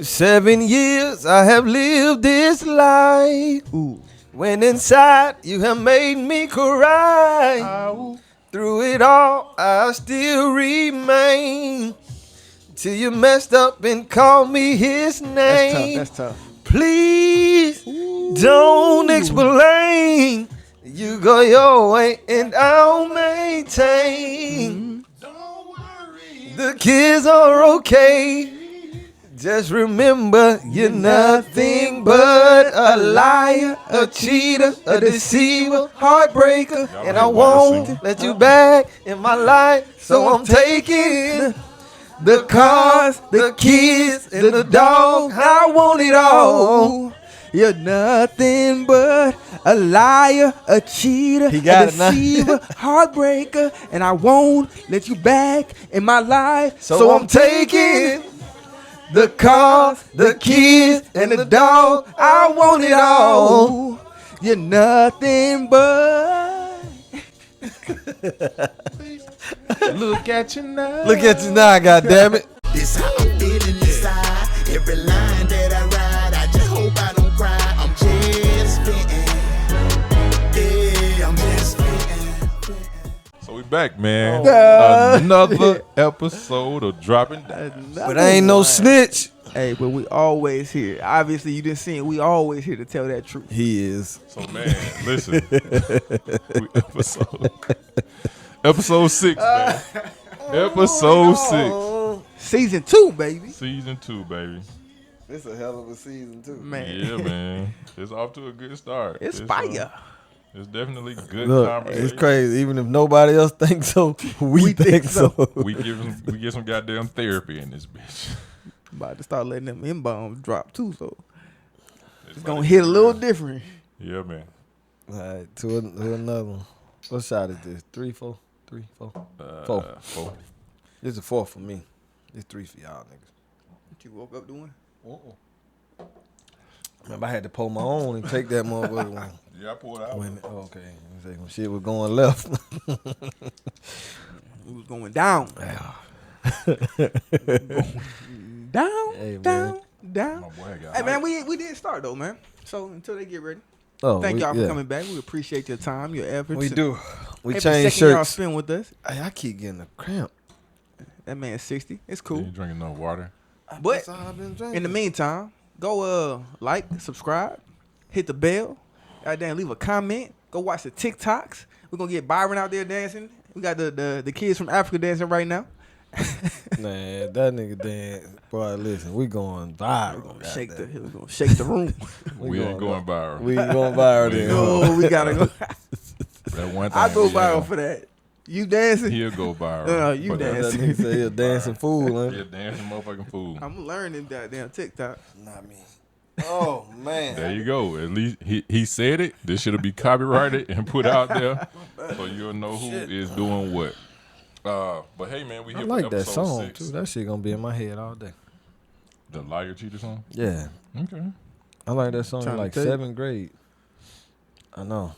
7 years I have lived this life. Ooh. When inside you have made me cry. Ow. Through it all, I still remain. Till you messed up and called me his name. That's tough. Please don't explain. You go your way and I'll maintain. Don't worry. The kids are okay. Just remember you're nothing but a liar, a cheater, a deceiver, heartbreaker. And I won't let you back in my life. So I'm taking the cars, the kids, and the dog. I want it all. You're nothing but a liar, a cheater, He got a it now. deceiver, heartbreaker, and I won't let you back in my life. So I'm taking the cars, the kids, and the dog. I want it all. You're nothing but. Look at you now. Look at you now, goddammit. This how I'm feeling inside. Every line that I ride, I just hope I don't cry. I'm just spitting. Yeah, I'm just spitting. So we back, man. Oh. Another episode of Dropping Dymes. But I ain't no snitch. Hey, but we always here. Obviously, you didn't see it. We always here to tell that truth. He is. So man, listen. We episode 6, man. Episode 6. Season 2, baby. Season 2, baby. It's a hell of a season too. Man, Yeah, man. It's off to a good start. it's fire. It's definitely good Look, conversation. it's crazy. Even if nobody else thinks so, we think so. We get some goddamn therapy in this bitch. About to start letting them inbounds drop too, so it's about gonna to hit get a little real. different. Yeah, man. All right, to another one. What shot is this? 3, 4? 3, 4? 4. 4. This is a 4 for me. This 3 for y'all niggas. What you woke up doing? Remember, I had to pull my own and take that motherfucker one. Yeah, I pulled out. Wait a minute. Oh, okay. When shit was going left. It was going down. Down, Hey, man. down, down. My boy got Hey man, hype. we did start though, man. So until they get ready, Oh, thank y'all for yeah. coming back. We appreciate your time, your efforts. We do. We Every change second y'all shirts. spend with us. Hey, I keep getting a cramp. That man's 60. It's You cool. drinking enough water? But That's all I've been drinking. in the meantime, go like, subscribe, hit the bell, goddamn leave a comment, go watch the TikToks. We're gonna get Byron out there dancing. We got the kids from Africa dancing right now. Man, that nigga dance. Boy, listen, we going viral. We're gonna shake the room. We ain't going viral. We ain't going viral We then. ain't Oh, we gotta go. That one thing I go we viral ain't for that. You dancing? He'll go viral. No, you But That dancing. nigga say he a dancing fool, He a huh? dancing motherfucking fool. I'm learning that damn TikTok. Not me. Oh, man. There you go. At least he said it. This should be copyrighted and put out there, so you'll know who is doing what. But hey, man, we I here like for that episode song, 6. too. That shit gonna be in my head all day. The Liar Cheater song. Yeah. Okay. I like that song in Trying to like tell you. 7th grade. I know.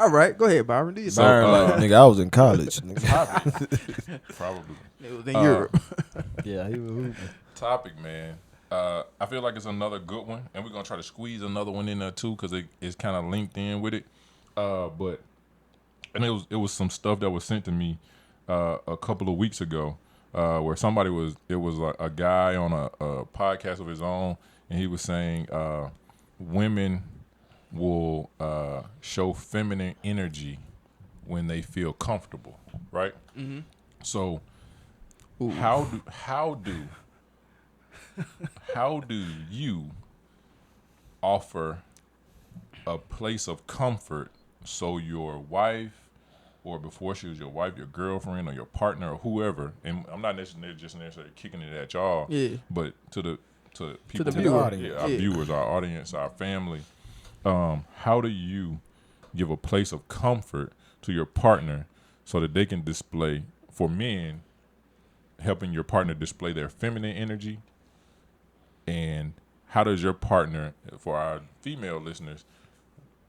All right, go ahead, Byron. Do your So, Byron, like, nigga, I was in college. Nigga. Probably. It was in Europe. Yeah, he was hooping. Topic, man. I feel like it's another good one, and we're gonna try to squeeze another one in there too, because it's kind of linked in with it. But it was some stuff that was sent to me a couple of weeks ago, where it was like a guy on a podcast of his own, and he was saying women will show feminine energy when they feel comfortable, right? Mm-hmm. So how do you offer a place of comfort so your wife, or before she was your wife, your girlfriend or your partner or whoever, and I'm not necessarily kicking it at y'all, Yeah. but to people, the viewer. our viewers, our audience, our family, how do you give a place of comfort to your partner so that they can display, for men, helping your partner display their feminine energy? And how does your partner, for our female listeners,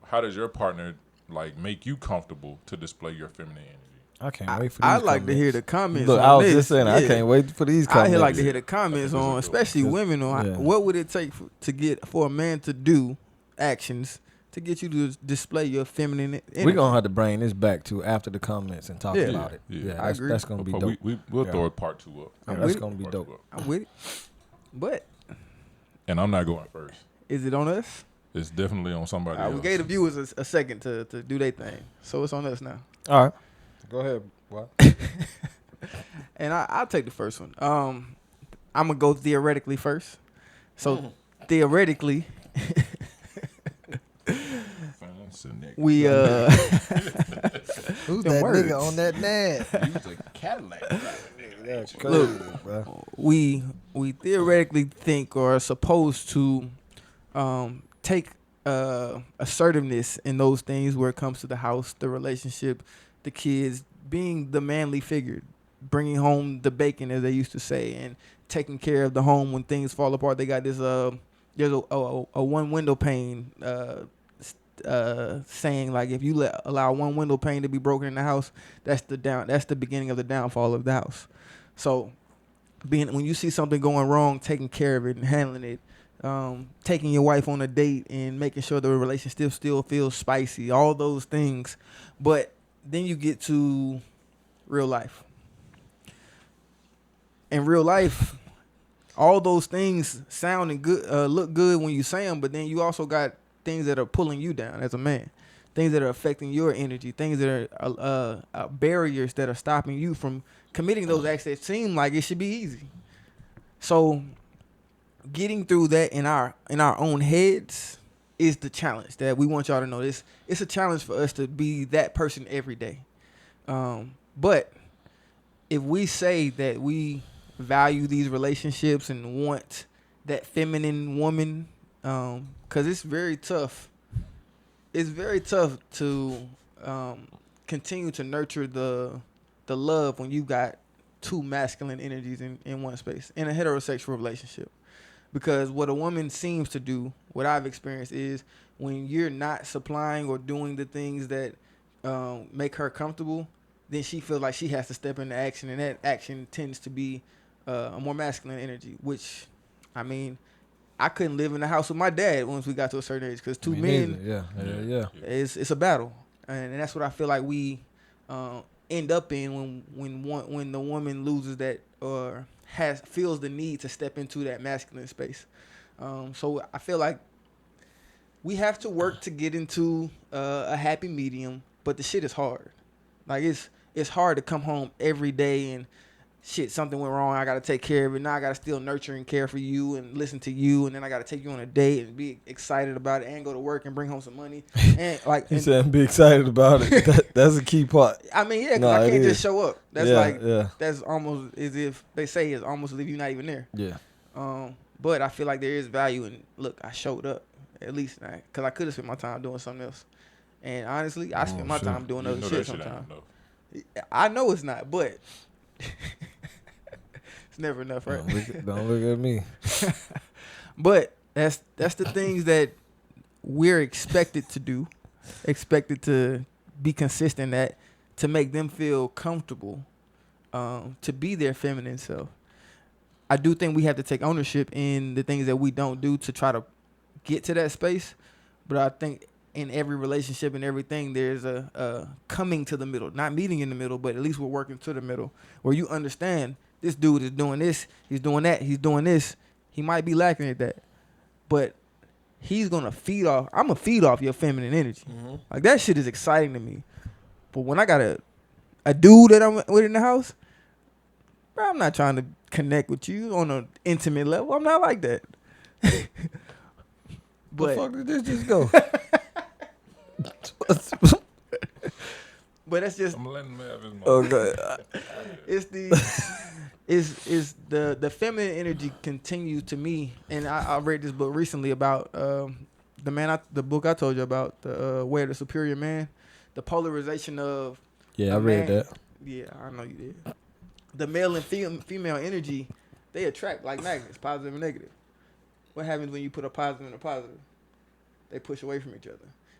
how does your partner like make you comfortable to display your feminine energy? I can't wait for these I'd like to comments. hear the comments. Look, on I was this. just saying, I Yeah. can't wait for these comments. I'd like to hear the comments on, especially women, on Yeah. what would it take for a man to do actions to get you to display your feminine energy. We're going to have to bring this back to after the comments and talk Yeah. about it. Yeah. Yeah, I agree. that's going to be dope. We'll Yeah. throw a part 2 up. Yeah, I'm that's with it. going to be Part dope. 2 up. I'm with it. But And I'm not going first. is it on us? It's definitely on somebody else. We gave the viewers a second to do their thing. So it's on us now. All right. Go ahead. What? And I'll take the first one. I'm going to go theoretically first. So theoretically, we Who's Them that words. nigga on that NAD? Use a Cadillac. That's Look. crazy, bro. we theoretically think or are supposed to take assertiveness in those things where it comes to the house, the relationship, the kids, being the manly figure, bringing home the bacon, as they used to say, and taking care of the home when things fall apart. They got this there's a one window pane saying, like, if you allow one window pane to be broken in the house, that's the beginning of the downfall of the house. So when you see something going wrong, taking care of it and handling it, taking your wife on a date and making sure the relationship still feels spicy, all those things. But then you get to real life. In real life, all those things sound and good, look good when you say them, but then you also got things that are pulling you down as a man, things that are affecting your energy, things that are barriers that are stopping you from committing those acts that seem like it should be easy. So getting through that in our own heads is the challenge that we want y'all to know. It's a challenge for us to be that person every day. But if we say that we value these relationships and want that feminine woman, because it's very tough. It's very tough to continue to nurture the love when you got two masculine energies in one space in a heterosexual relationship. Because what a woman seems to do, what I've experienced, is when you're not supplying or doing the things that make her comfortable, then she feels like she has to step into action, and that action tends to be a more masculine energy, which, I mean, I couldn't live in the house with my dad once we got to a certain age, because two men, Yeah. it's a battle, and that's what I feel like we end up in when the woman loses that or feels the need to step into that masculine space. So I feel like we have to work to get into a happy medium, but the shit is hard. Like it's hard to come home every day and shit, something went wrong, I gotta take care of it. Now I gotta still nurture and care for you and listen to you, and then I gotta take you on a date and be excited about it and go to work and bring home some money. And like He said, "Be excited about it." That's a key part. I mean, yeah, 'cause No, I it can't is. just show up. That's Yeah. that's almost as if they say it's almost as if you're not even there. Yeah. But I feel like there is value in, look, I showed up at least, because I could have spent my time doing something else. And honestly, I spent my shit. time doing You other know shit that shit ain't sometimes. enough. I know it's not, but it's never enough, right? Don't look at me. But that's the things that we're expected to do, expected to be consistent at, to make them feel comfortable, to be their feminine self. I do think we have to take ownership in the things that we don't do to try to get to that space. But I think in every relationship and everything, there's a coming to the middle, not meeting in the middle, but at least we're working to the middle, where you understand this dude is doing this, he's doing that, he's doing this. He might be lacking at that, but he's gonna feed off. I'm gonna feed off your feminine energy. Mm-hmm. Like, that shit is exciting to me. But when I got a dude that I'm with in the house, bro, I'm not trying to connect with you on an intimate level. I'm not like that. Where But the fuck did this just go? but that's just, I'm letting him have his moment. Okay. it's the feminine energy continues to me. And I read this book recently about the book I told you about, the Way of the Superior Man, the polarization of Yeah, I a read man. that. Yeah, I know you did. The male and female energy, they attract like magnets, positive and negative. What happens when you put a positive and a positive? They push away from each other.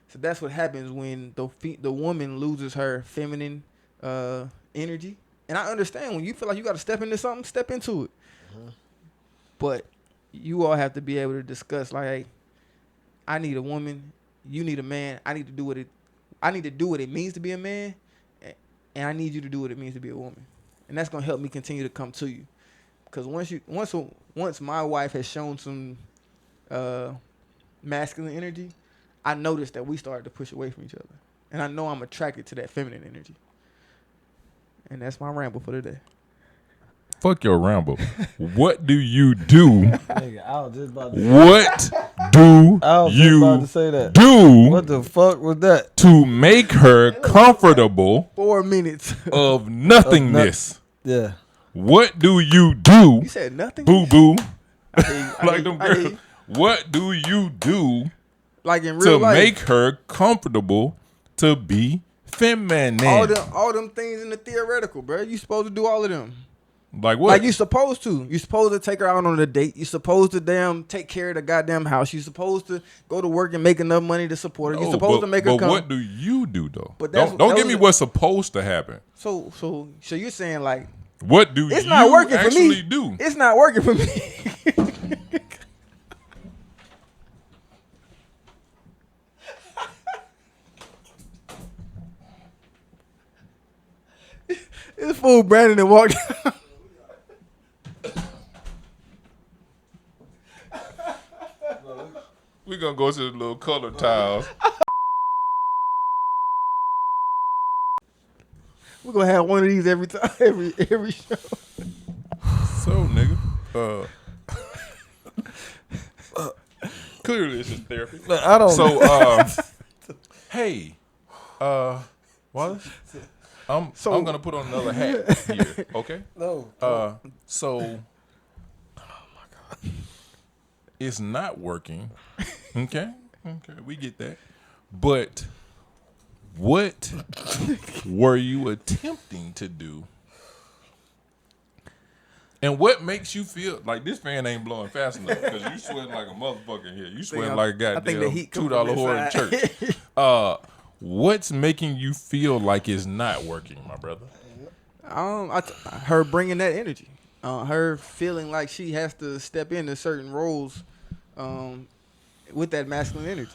So that's what happens when the woman loses her feminine energy. And I understand when you feel like you got to step into something, step into it. But you all have to be able to discuss like, hey, I need a woman, you need a man. I need to do what it means to be a man, and I need you to do what it means to be a woman. And that's gonna help me continue to come to you. Because once my wife has shown some masculine energy, I noticed that we started to push away from each other. And I know I'm attracted to that feminine energy. And that's my ramble for today. Fuck your ramble. What do you do? Nigga, I was just about to What do I was just you about to say that. do What the fuck was that? to make her comfortable 4 minutes. of nothingness? Yeah. What do you do, You said nothing? boo boo? I hear you, Like them I hear girls. you. What do you do Like in real to life. make her comfortable to be feminine? All them things in the theoretical, bro. You supposed to do all of them. Like what? Like you supposed to. You supposed to take her out on a date. You supposed to take care of the goddamn house. You supposed to go to work and make enough money to support her. You supposed to make her but come. what do you do though? But don't give me what's supposed to happen. So you're saying like What do it's you not working for actually me? do? It's not working for me. This fool Brandon that walked out. We're gonna go to the little color tiles. We're gonna have one of these every time, every show. So nigga, clearly it's just therapy. Look, I don't So hey, Wallace, I'm gonna put on another hat here, okay? No. So, oh my God, it's not working. Okay, we get that. But what were you attempting to do? And what makes you feel like this fan ain't blowing fast enough? Because you sweating like a motherfucker here. You sweating like a I think the goddamn heat $2 come from whore in inside. church. What's making you feel like it's not working, my brother? Her bringing that energy, her feeling like she has to step into certain roles, with that masculine energy.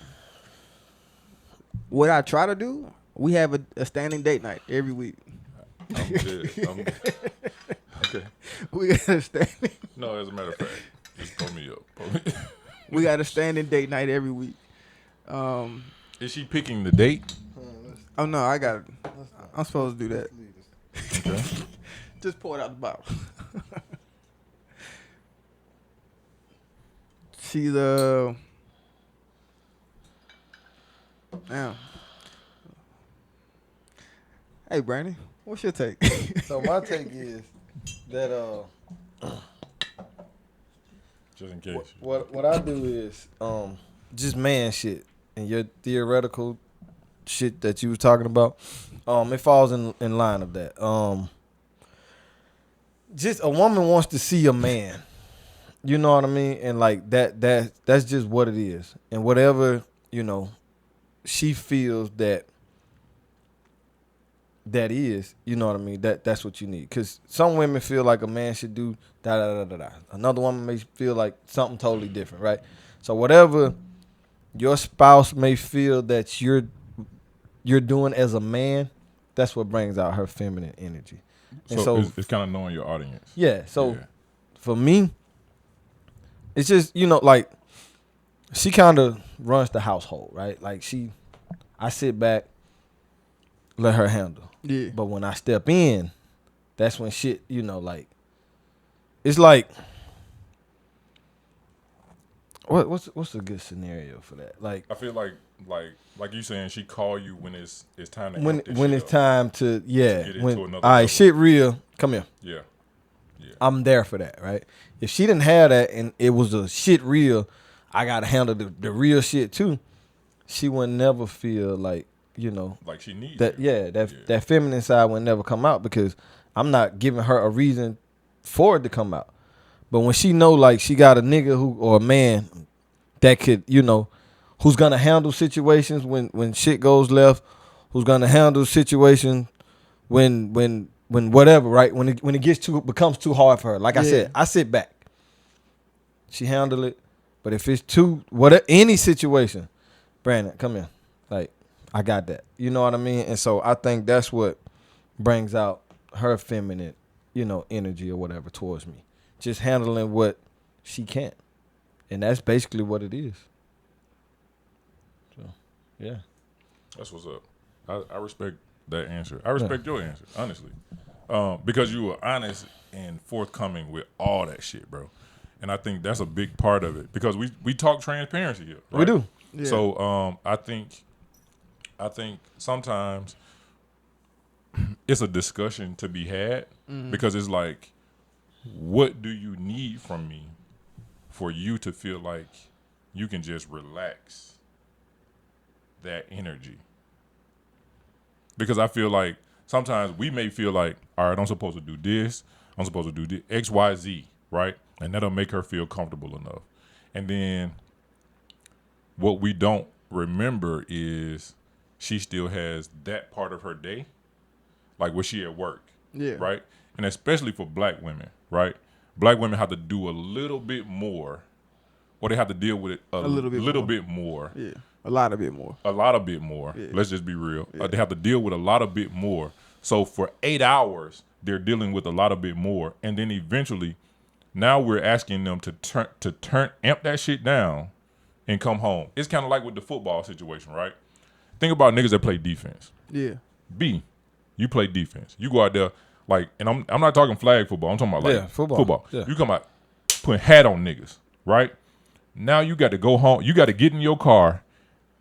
What I try to do, we have a standing date night every week. I'm good. Okay. We got a standing. No, as a matter of fact, just pull me up. We got a standing date night every week. Is she picking the date? Oh no, I got it. I'm supposed to do that. Okay. Just pour it out the bottle. She's Damn. Hey Brandon, what's your take? So my take is that Just in case. what I do is just man shit and your theoretical shit that you was talking about. It falls in line of that. Just a woman wants to see a man. You know what I mean? And like that's just what it is. And whatever, she feels that is, you know what I mean? That's what you need. Cause some women feel like a man should do da da da da da. Another woman may feel like something totally different, right? So whatever your spouse may feel that you're doing as a man, that's what brings out her feminine energy. And So it's kind of knowing your audience. yeah, so for me, it's just, like, she kind of runs the household, right? Like, I sit back, let her handle. Yeah. But when I step in, that's when shit, like, it's like, what's a good scenario for that? Like, I feel like you saying she call you when it's time to when amp this when shit it's up. time to, yeah. get into When, another all right, level. shit real, come here. Yeah. I'm there for that, right? If she didn't have that and it was a shit real, I gotta handle the real shit too. She would never feel like, Like she needs that. you. Yeah, that feminine side would never come out because I'm not giving her a reason for it to come out. But when she know like she got a nigga or a man that could, who's gonna handle situations when shit goes left, who's gonna handle situations when whatever, right? When it becomes too hard for her. Like I Yeah. said, I sit back. She handle it. But if it's any situation, Brandon, come here. Like, I got that. You know what I mean? And so I think that's what brings out her feminine, energy or whatever towards me. Just handling what she can. And that's basically what it is. So, yeah. That's what's up. I respect that answer. I respect your answer, honestly. Because you were honest and forthcoming with all that shit, bro. And I think that's a big part of it. Because we talk transparency here, right? We do. Yeah. So I think sometimes it's a discussion to be had because it's like, what do you need from me for you to feel like you can just relax that energy? Because I feel like sometimes we may feel like, all right, I'm supposed to do this, I'm supposed to do this, X, Y, Z, right? And that'll make her feel comfortable enough. And then what we don't remember is she still has that part of her day, like when she at work, right? And especially for black women, right? Black women have to do a little bit more, or they have to deal with it a little bit more. Yeah, a lot of bit more. A lot of bit more. Yeah. Let's just be real. Yeah. They have to deal with a lot of bit more. So for 8 hours, they're dealing with a lot of bit more, and then eventually, now we're asking them to amp that shit down and come home. It's kind of like with the football situation, right? Think about niggas that play defense. Yeah. B, you play defense. You go out there like, and I'm not talking flag football. I'm talking about like football. Yeah. You come out putting hat on niggas, right? Now you got to go home. You got to get in your car,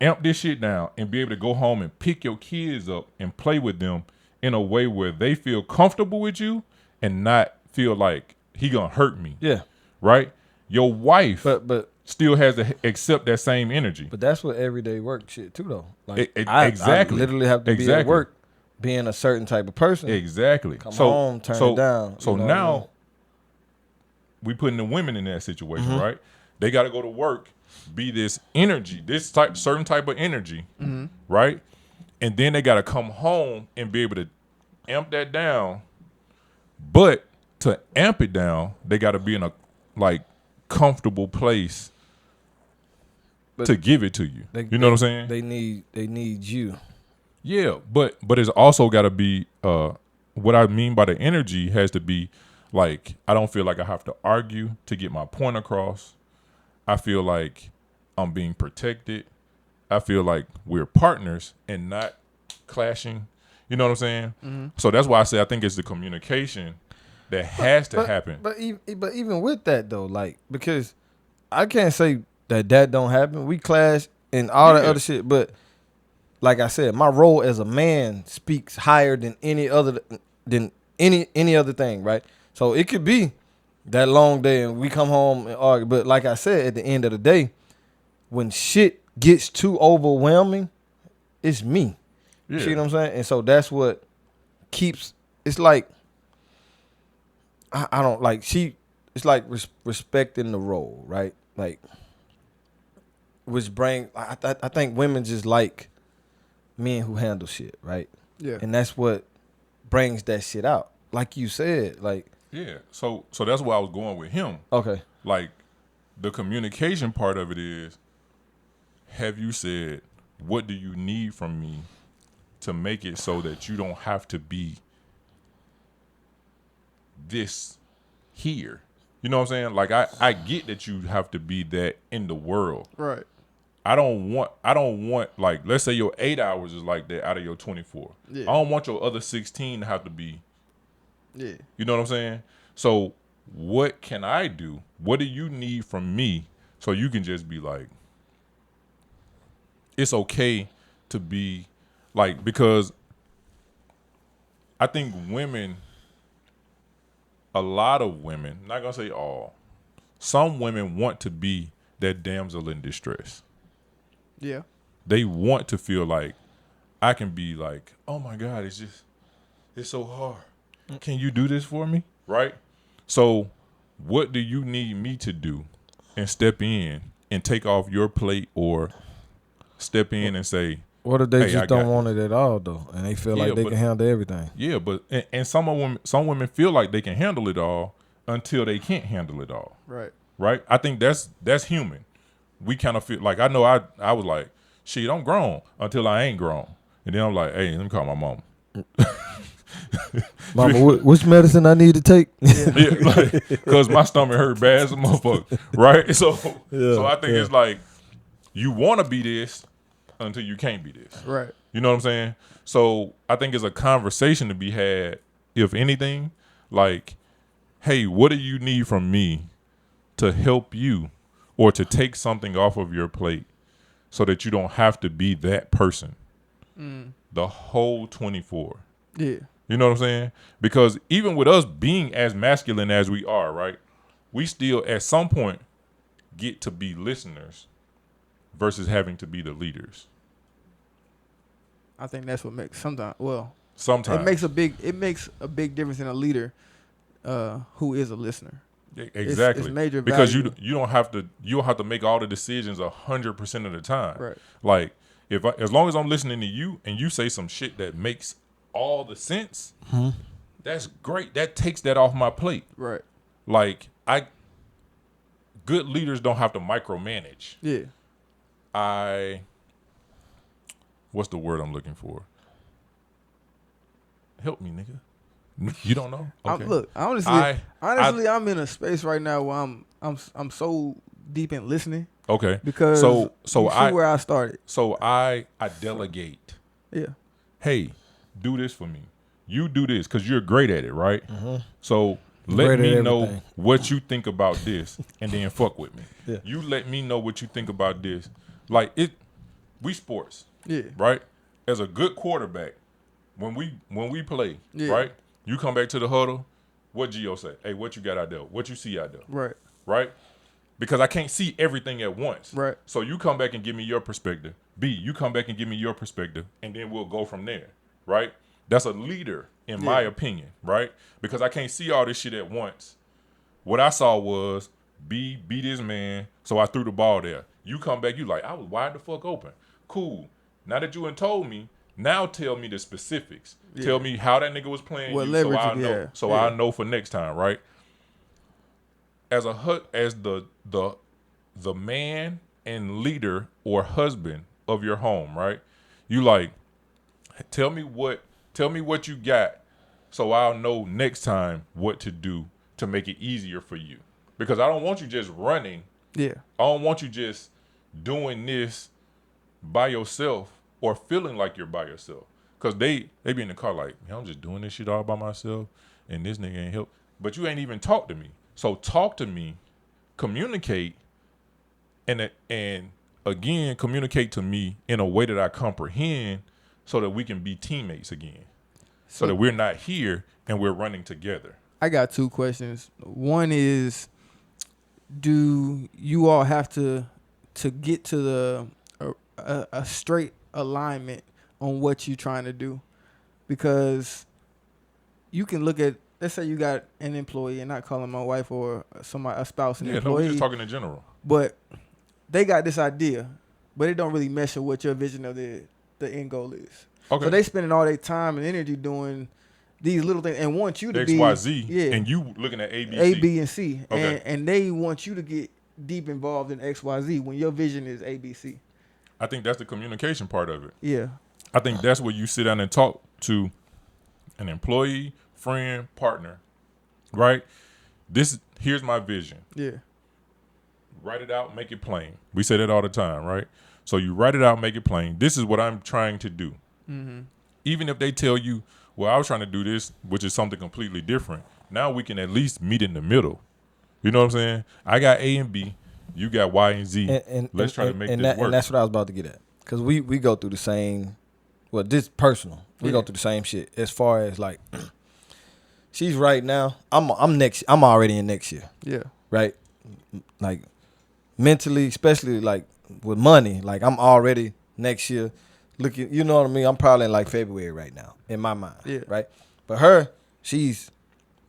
amp this shit down, and be able to go home and pick your kids up and play with them in a way where they feel comfortable with you and not feel like he gonna hurt me. Yeah. Right? Your wife But still has to accept that same energy. But that's what everyday work shit too, though. Like Exactly. I literally have to be at work, being a certain type of person. Exactly. Come home, turn it down. So now we putting the women in that situation, right? They got to go to work, be this energy, certain type of energy, right? And then they got to come home and be able to amp that down. But to amp it down, they got to be in a comfortable place to give it to you. You know what I'm saying? They need you. Yeah, but it's also got to be what I mean by the energy has to be like, I don't feel like I have to argue to get my point across. I feel like I'm being protected. I feel like we're partners and not clashing. You know what I'm saying? Mm-hmm. So that's why I say I think it's the communication that has to happen. But even with that though, like, because I can't say that don't happen. We clash and all that other shit, but like I said, my role as a man speaks higher than any other thing, right? So it could be that long day and we come home and argue, but like I said, at the end of the day, when shit gets too overwhelming, it's me. Yeah. You see what I'm saying? And so that's what keeps. It's like I don't like it's like respecting the role, right? Like, which bring I think women just like men who handle shit, right? Yeah. And that's what brings that shit out. Like you said, like. Yeah. So that's why I was going with him. Okay. Like, the communication part of it is, have you said, what do you need from me to make it so that you don't have to be this here? You know what I'm saying? Like, I get that you have to be that in the world. Right. I don't want like, let's say your 8 hours is like that out of your 24. Yeah. I don't want your other 16 to have to be. Yeah. You know what I'm saying? So what can I do? What do you need from me so you can just be like, it's okay to be like, because I think women, a lot of women, not gonna say all, some women want to be that damsel in distress. Yeah. They want to feel like I can be like, oh my God, it's so hard. Can you do this for me? Right? So what do you need me to do and step in and take off your plate, or step in and say, What if they Hey, I just got don't want it at all though, and they feel Yeah, like they but- can handle everything? Yeah, but and some women feel like they can handle it all until they can't handle it all. Right. Right? I think that's human. We kind of feel like I know I was like, shit, I'm grown until I ain't grown. And then I'm like, hey, let me call my mom. Mama, which medicine I need to take? Yeah, because my stomach hurt bad as a motherfucker. Right? So I think it's like you want to be this until you can't be this. Right. You know what I'm saying? So I think it's a conversation to be had, if anything, like, hey, what do you need from me to help you or to take something off of your plate so that you don't have to be that person the whole 24? Yeah. You know what I'm saying? Because even with us being as masculine as we are, right, we still at some point get to be listeners versus having to be the leaders. I think that's what makes Sometimes it makes a big difference in a leader who is a listener. Exactly. It's major because value. you don't have to make all the decisions 100% of the time. Right. Like as long as I'm listening to you and you say some shit that makes all the sense, that's great. That takes that off my plate. Right. Like good leaders don't have to micromanage. Yeah. What's the word I'm looking for? Help me, nigga. You don't know? Okay. Look, honestly, I'm in a space right now where I'm so deep in listening. Okay. Because so you see where I started. So I delegate. Yeah. Hey, do this for me. You do this because you're great at it, right? So let Great at me know everything. what you think about this, and then fuck with me. Yeah. You let me know what you think about this. Like we sports, Yeah. right? As a good quarterback, when we play, Yeah. right? You come back to the huddle. What Gio say? Hey, what you got out there? What you see out there? Right. Right? Because I can't see everything at once. Right. So you come back and give me your perspective. B, you come back and give me your perspective, and then we'll go from there. Right? That's a leader, in my opinion, right? Because I can't see all this shit at once. What I saw was B beat this man, so I threw the ball there. You come back, you like, I was wide the fuck open. Cool. Now that you done told me, now tell me the specifics. Yeah. Tell me how that nigga was playing What you, so leverage I you know. had. So Yeah. I know for next time, right? As the man and leader or husband of your home, right? You like, tell me what you got so I'll know next time what to do to make it easier for you. Because I don't want you just running. Yeah. I don't want you just doing this by yourself or feeling like you're by yourself. Because they be in the car like, man, I'm just doing this shit all by myself and this nigga ain't help. But you ain't even talk to me. So talk to me, communicate, and again, communicate to me in a way that I comprehend so that we can be teammates again. So that we're not here and we're running together. I got two questions. One is, do you all have to get to a straight alignment on what you're trying to do? Because you can look at, let's say you got an employee, and not calling my wife or a spouse an Yeah, no, employee, we're just talking in general. but they got this idea, but it don't really mesh with what your vision of the end goal is. Okay. So they spending all their time and energy doing these little things and want you to X, be Y, Z, yeah, and you looking at A, B, A, C. B, and C. Okay. And they want you to get deep involved in X, Y, Z when your vision is A, B, C. I think that's the communication part of it. Yeah. I think that's where you sit down and talk to an employee, friend, partner, right? Here's my vision. Yeah. Write it out, make it plain. We say that all the time, right? So you write it out, make it plain. This is what I'm trying to do. Mm-hmm. Even if they tell you, well, I was trying to do this, which is something completely different. Now we can at least meet in the middle. You know what I'm saying? I got A and B. You got Y and Z. Let's try to make this work. And that's what I was about to get at. Because we go through the same, well, this personal. We go through the same shit. As far as like, she's right now. I'm already in next year. Yeah. Right? Like mentally, especially like with money, like I'm already next year looking, you know what I mean? I'm probably in like February right now in my mind. Yeah. Right? But her, she's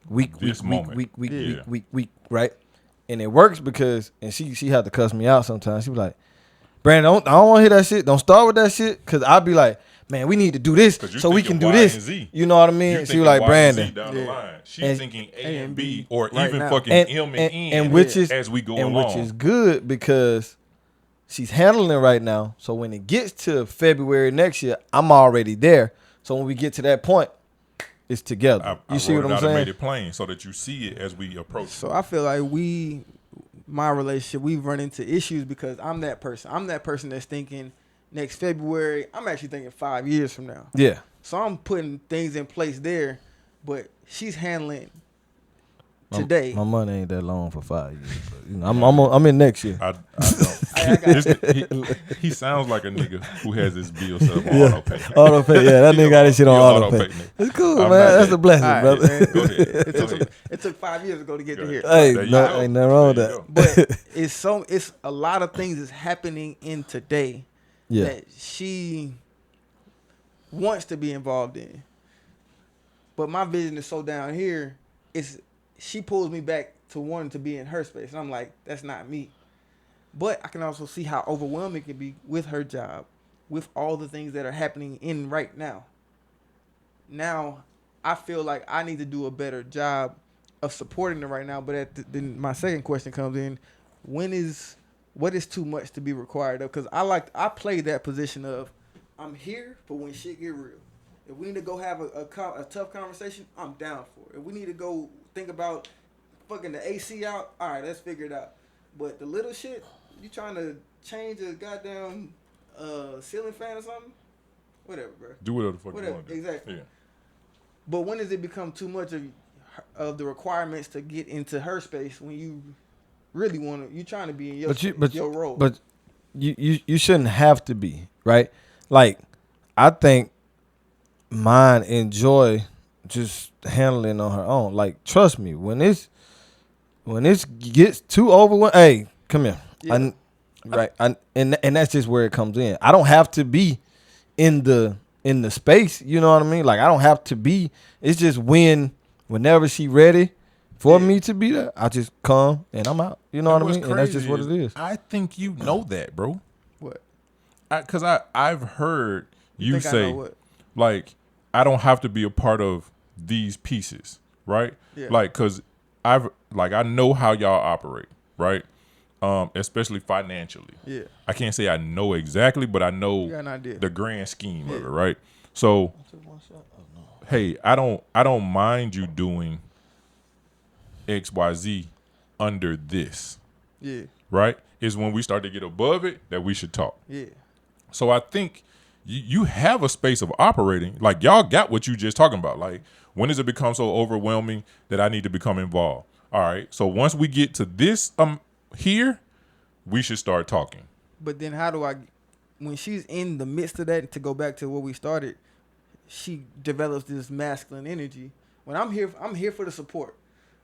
week, right? And it works because, and she had to cuss me out sometimes. She be like, Brandon, I don't want to hear that shit. Don't start with that shit, because I'll be like, man, we need to do this so we can do this. You know what I mean? She was like, Brandon. Down the line. She's thinking A and B, or right even now. fucking M and N, and which is, as we go and along. which is good, because she's handling it right now. So when it gets to February next year, I'm already there. So when we get to that point, it's together. You see what I'm saying? I made it plain so that you see it as we approach. So I feel like my relationship, we've run into issues because I'm that person. I'm that person that's thinking next February. I'm actually thinking 5 years from now. Yeah. So I'm putting things in place there, but she's handling today. My money ain't that long for 5 years. But, you know, I'm in next year. I don't. He sounds like a nigga who has his bill set up on auto pay. Auto pay, yeah. That nigga got his shit on auto pay. Nigga. It's cool, I'm man. not That's that. a blessing, All right, brother. man. Go ahead. It took 5 years ago to get to here. Hey, There you no, go. ain't nothing wrong with There that. you go. But it's a lot of things that's happening in today Yeah. that she wants to be involved in. But my vision is so down here, she pulls me back to wanting to be in her space. And I'm like, that's not me. But I can also see how overwhelming it can be with her job, with all the things that are happening in right now. Now, I feel like I need to do a better job of supporting her right now. But then my second question comes in: what is too much to be required of? Because I play that position of I'm here for when shit get real. If we need to go have a tough conversation, I'm down for it. If we need to go think about fucking the AC out, all right, let's figure it out. But the little shit, you trying to change a goddamn ceiling fan or something? Whatever, bro. Do whatever the fuck you Whatever, want to do. exactly. Yeah. But when does it become too much of the requirements to get into her space when you really want to? You trying to be in your role. But you shouldn't have to be, right? Like, I think mine enjoy just handling on her own. Like, trust me, when this gets too overwhelming, hey, come here. Yeah. And that's just where it comes in. I don't have to be in the space, you know what I mean? Like, I don't have to be. It's just whenever she ready for me to be there, I just come and I'm out. You know what I mean? And that's just what it is. I think you know that, bro. What? Because I've heard you think I say, know what? like, I don't have to be a part of these pieces, right? Yeah. Like, because I know how y'all operate, right? Especially financially. Yeah. I can't say I know exactly, but I know You got an idea. the grand scheme of it, right? So, hey, I don't mind you doing XYZ under this, Yeah. right? It's when we start to get above it that we should talk. Yeah. So I think you have a space of operating. Like, y'all got what you just talking about. Like, when does it become so overwhelming that I need to become involved? All right. So once we get to this here, we should start talking. But then how do when she's in the midst of that, to go back to where we started, she develops this masculine energy. When I'm here for the support.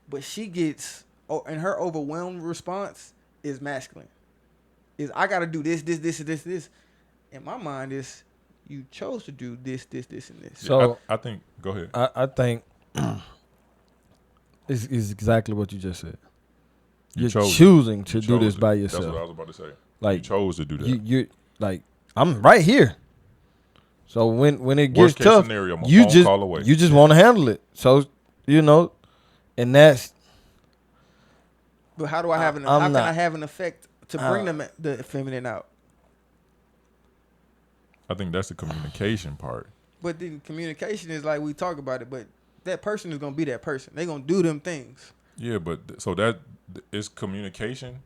But she gets, and her overwhelmed response is masculine. Is I got to do this. In my mind is, you chose to do this, and this. So yeah, I think, go ahead. I think it's exactly what you just said. You're choosing to do this by yourself. That's what I was about to say. Like, you chose to do that. You're like, I'm right here. So when it gets Worst case tough, scenario, I'm a you phone call away. you just want to handle it. So, you know, and that's. But how do I have how can I have an effect to bring the feminine out? I think that's the communication part. But the communication is like we talk about it, but that person is gonna be that person. They gonna do them things. Yeah, but so that is communication.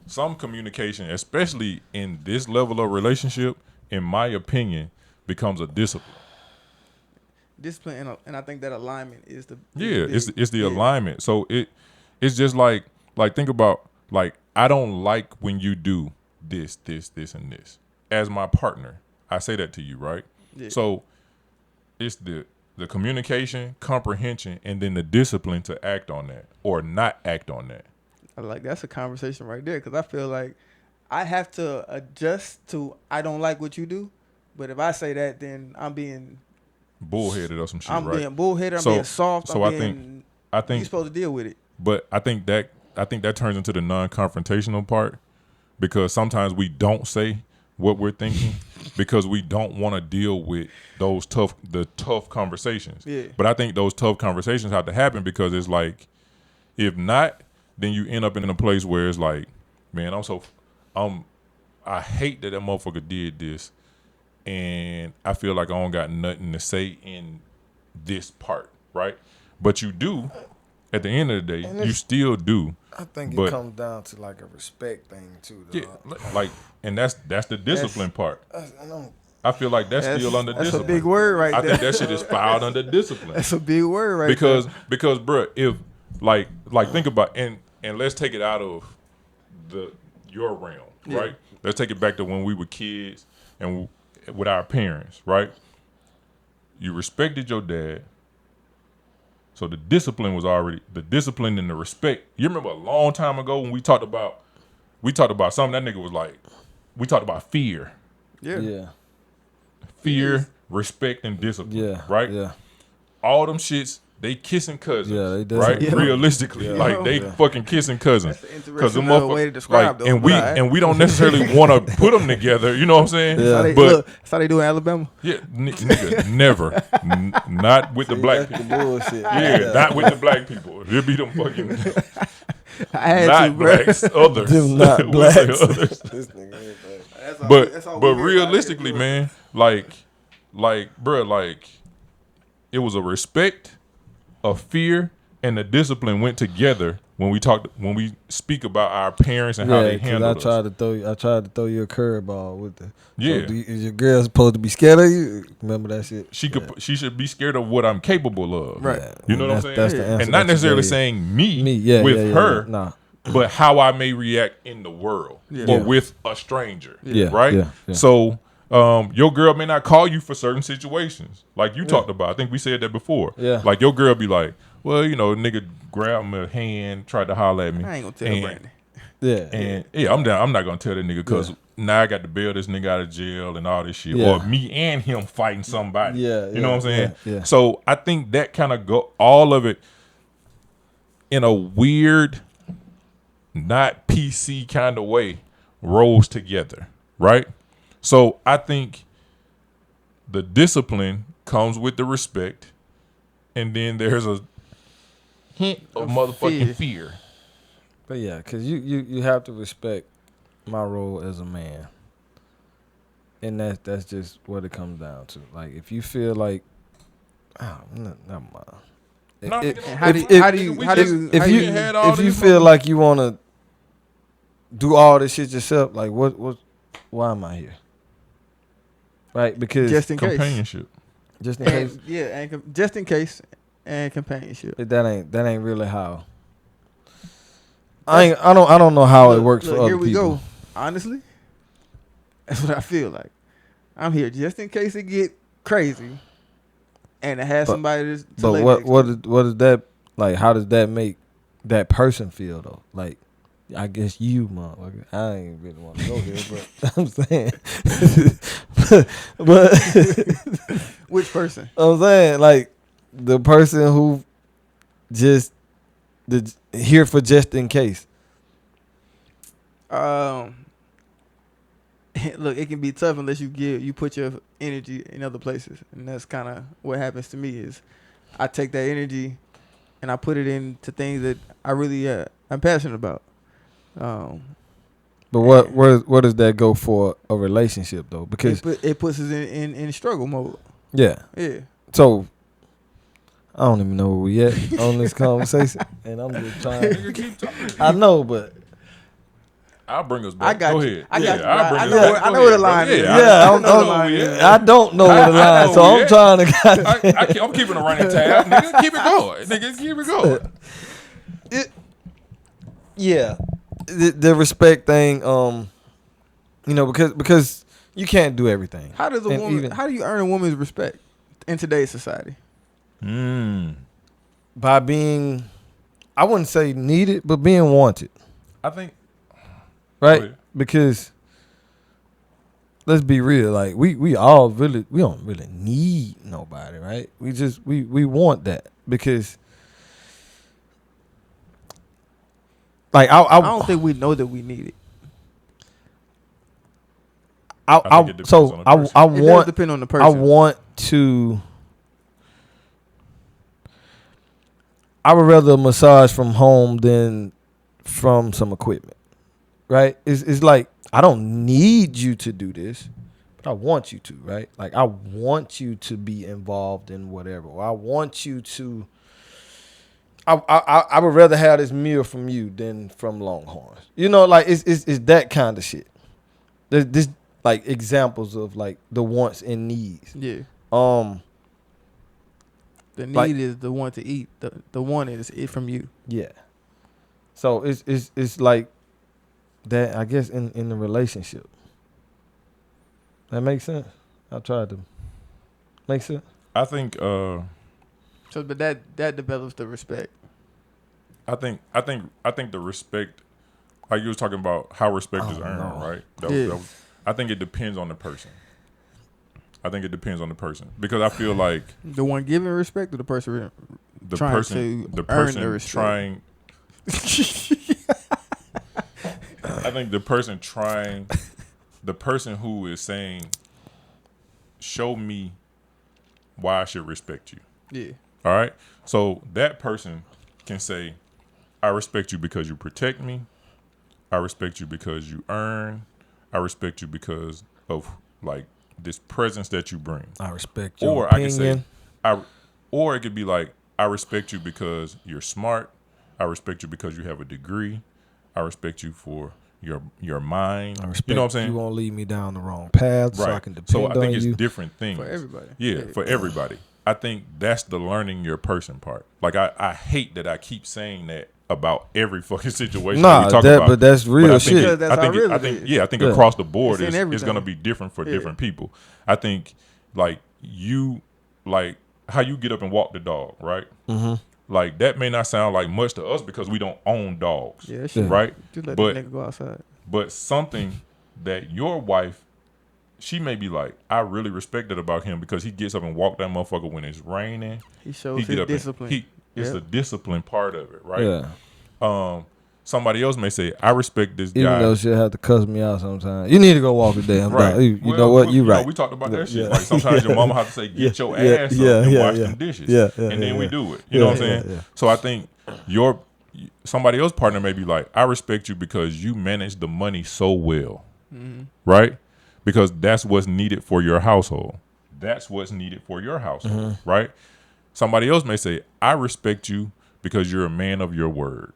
Some communication, especially in this level of relationship, in my opinion, becomes a discipline. Discipline and I think that alignment is the it's the alignment. So it's just like think about, like, I don't like when you do this, and this. As my partner, I say that to you, right? Yeah. So it's the communication, comprehension, and then the discipline to act on that or not act on that. Like, that's a conversation right there, because I feel like I have to adjust to I don't like what you do, but if I say that, then I'm being bullheaded or some shit, I'm right? being bullheaded. I'm being soft. So I think you're supposed to deal with it. But I think that turns into the non-confrontational part, because sometimes we don't say what we're thinking because we don't want to deal with the tough conversations. Yeah. But I think those tough conversations have to happen because it's like, if not, then you end up in a place where it's like, man, I hate that motherfucker did this, and I feel like I don't got nothing to say in this part, right? But you do. At the end of the day, you still do. I think but, it comes down to like a respect thing too. Though. Yeah, like, and that's the discipline part. I know. I feel like that's still under That's discipline. a big word right I there. think that shit is filed under discipline. That's a big word right because there. bro, if like think about and let's take it out of your realm, right? Let's take it back to when we were kids and with our parents, right? You respected your dad. So the discipline and the respect. You remember a long time ago when we talked about something, that nigga was like, we talked about fear. Yeah. Fear, respect, and discipline. Yeah. Right? Yeah. All them shits, they kissing cousins. Yeah, they do. Right? Yeah. Realistically. Yeah. Like they fucking kissing cousins. That's an 'Cause them interesting way to describe like, those. and we don't necessarily want to put them together. You know what I'm saying? Yeah. That's how they do in Alabama. Yeah, nigga, never. Not with the black That's people. the bullshit. Yeah, not with the black people. It'll be them fucking I had not to, bro. blacks, others. Them not We'll say blacks. others. This nigga ain't black. But realistically, man, like, bro, like, it was a respect, a fear, and the discipline went together when we speak about our parents and how they handle I us. tried to throw you a curveball with the. Yeah. So is your girl supposed to be scared of you? Remember that shit? She should be scared of what I'm capable of. Right. Yeah. You know what I'm saying? That's the answer And not that you necessarily gave. saying me, Yeah, with yeah, her, yeah. Nah. but how I may react in the world or Yeah. with a stranger. Yeah, Right? yeah, yeah. So your girl may not call you for certain situations. Like you talked about. I think we said that before. Yeah. Like your girl be like, well, you know, nigga grabbed my hand, tried to holler at me. I ain't gonna tell Brandon. Yeah. And I'm down. I'm not gonna tell that nigga because now I got to bail this nigga out of jail and all this shit, Yeah. or me and him fighting somebody. Yeah, you know what I'm saying? yeah. So I think that kind of all of it in a weird, not PC kind of way rolls together, right? So I think the discipline comes with the respect, and then there's a hint of motherfucking fear. But yeah, because you have to respect my role as a man. And that's just what it comes down to. Like, if you feel like, never mind. No, If- nigga, How do you if you feel like you want to do all this shit yourself, like why am I here? Right? Because Just in case. companionship. just in case, Just in case and companionship. that ain't really how. I don't know how it works for other Here we people. go. Honestly, that's what I feel like. I'm here just in case it get crazy, and to have somebody to But lay what next to. what is that like? How does that make that person feel though? Like, I guess you, motherfucker. I ain't really want to go there, but I'm saying, but Which person? I'm saying like the person who just here for just in case. Look, it can be tough unless you put your energy in other places, and that's kind of what happens to me. Is I take that energy and I put it into things that I really I'm passionate about. But where does that go for a relationship though? Because it puts us in struggle mode. yeah, Yeah. so I don't even know where we at on this conversation, and I'm just trying. Nigga, keep talking. I know, but I'll bring us back. I got Go you. ahead. I got you. I'll bring I us know back. I Go know where the ahead, bro. line is. Yeah, Yeah, I know where we at. I don't know where the I line, know so where I'm we at. trying to. I'm keeping a running tab. Nigga, keep it going. Nigga, keep it going. Yeah, the respect thing, because you can't do everything. How does how do you earn a woman's respect in today's society? By being, I wouldn't say needed, but being wanted, I think. right? Go ahead. Because let's be real, like we all really, we don't really need nobody, right? We want that because. Like I I don't think we know that we need it. I think it depends on the person. I It does want depend on the person. I want to. I would rather massage from home than from some equipment, right? It's like I don't need you to do this, but I want you to, right? Like I want you to be involved in whatever. Or I want you to. I would rather have this meal from you than from Longhorns. You know, like it's that kind of shit. There's this like examples of like the wants and needs. Yeah. The need Like- is the want to eat. The want is it from you. Yeah. So it's like that, I guess, in the relationship. That makes sense. I tried to make sense. I think So, but that develops the respect. I think the respect, like you was talking about how respect is earned, know. right? Yeah. I think it depends on the person. Because I feel like The one giving respect or the person the trying person to the earn person the respect. trying I think the person who is saying, show me why I should respect you. Yeah. All right. So that person can say, I respect you because you protect me. I respect you because you earn. I respect you because of like this presence that you bring. I respect your Or opinion. I can say, or it could be like, I respect you because you're smart. I respect you because you have a degree. I respect you for your mind. I respect you know what I'm saying? you won't lead me down the wrong path, so I can depend So I think on it's you. different things. For everybody. Yeah, for everybody. I think that's the learning your person part. Like I hate that I keep saying that about every fucking situation that we talk about. But that's real But I think shit. Because that's how real I it think is. yeah, I think Yeah. across the board It's in it's everything. going to be different for Yeah. different people. I think like you like how you get up and walk the dog, right? Mm-hmm. Like that may not sound like much to us because we don't own dogs, Yeah, shit. right? Just let But the nigga go outside. but something that your wife, she may be like, I really respect that about him because he gets up and walk that motherfucker when it's raining. He shows He his get up and discipline. it's Yep. the discipline part of it, right? Yeah. Somebody else may say, I respect this Even guy. though she'll have to cuss me out sometimes. You need to go walk the damn Right. dog. You Well, know what? You right. We talked about that shit. Yeah. Like sometimes your mama have to say, get your ass up and wash them dishes. And then we do it. You know what I'm saying? Yeah. So I think somebody else's partner may be like, I respect you because you manage the money so well. Mm-hmm. Right? Because that's what's needed for your household. That's what's needed for your household. Right? Somebody else may say, I respect you because you're a man of your word.